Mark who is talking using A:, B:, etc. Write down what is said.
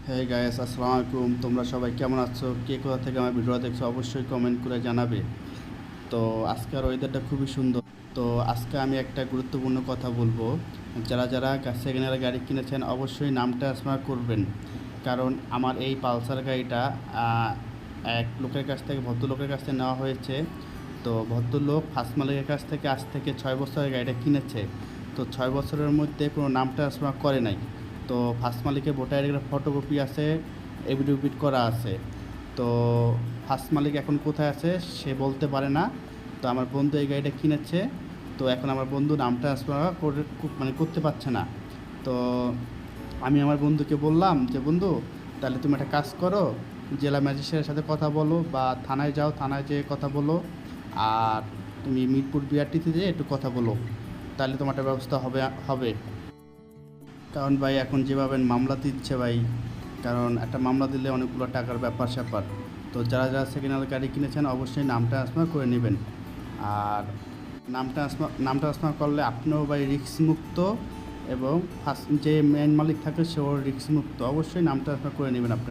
A: হ্যাঁ গাইস, আসসালামু আলাইকুম। তোমরা সবাই কেমন আছো? কে কোথা থেকে আমার ভিডিও দেখছো অবশ্যই কমেন্ট করে জানাবে। তো আজকের ওয়েদারটা খুবই সুন্দর। তো আজকে আমি একটা গুরুত্বপূর্ণ কথা বলবো। যারা যারা সেকেন্ড হ্যান্ড গাড়ি কিনেছেন অবশ্যই নামটা স্মার্ট করবেন। কারণ আমার এই পালসার গাড়িটা আহ, এক লোকের কাছ থেকে, ভদ্রলোকের কাছ থেকে নেওয়া হয়েছে। তো ভদ্রলোক ফার্স্ট মালিকের কাছ থেকে আজ থেকে 6 বছরের গাড়িটা কিনেছে। তো 6 বছরের মধ্যে কোনো নাম ট্রান্সফার করে নাই। তো ফার্স্ট মালিকের ভোটার আইডির ফটোকপি আছে, এভিডেভিট করা আছে। তো ফার্স্ট মালিক এখন কোথায় আছে সে বলতে পারে না। তো আমার বন্ধু এই গাড়িটা কিনেছে। তো এখন আমার বন্ধু নাম ট্রান্সফার করে করতে পারছে না। তো আমি আমার বন্ধুকে বললাম যে, বন্ধু তাহলে তুমি একটা কাজ করো, জেলা ম্যাজিস্ট্রেটের সাথে কথা বলো বা থানায় যাও, থানায় যেয়ে কথা বলো। আর তুমি মিরপুর বিআরটিতে যেয়ে একটু কথা বলো, তাহলে তোমার একটা ব্যবস্থা হবে হবে কারণ ভাই এখন যেভাবে মামলা দিচ্ছে ভাই, কারণ একটা মামলা দিলে অনেকগুলো টাকার ব্যাপার স্যাপার। তো যারা যারা সেকেন্ড হ্যান্ড গাড়ি কিনেছেন অবশ্যই নাম ট্রান্সফার করে নেবেন। আর নাম ট্রান্সফার করলে আপনিও ভাই রিস্ক মুক্ত, এবং ফার্স্ট যে মেন মালিক থাকে সেও রিস্ক মুক্ত। অবশ্যই নাম ট্রান্সফার করে নেবেন আপনি।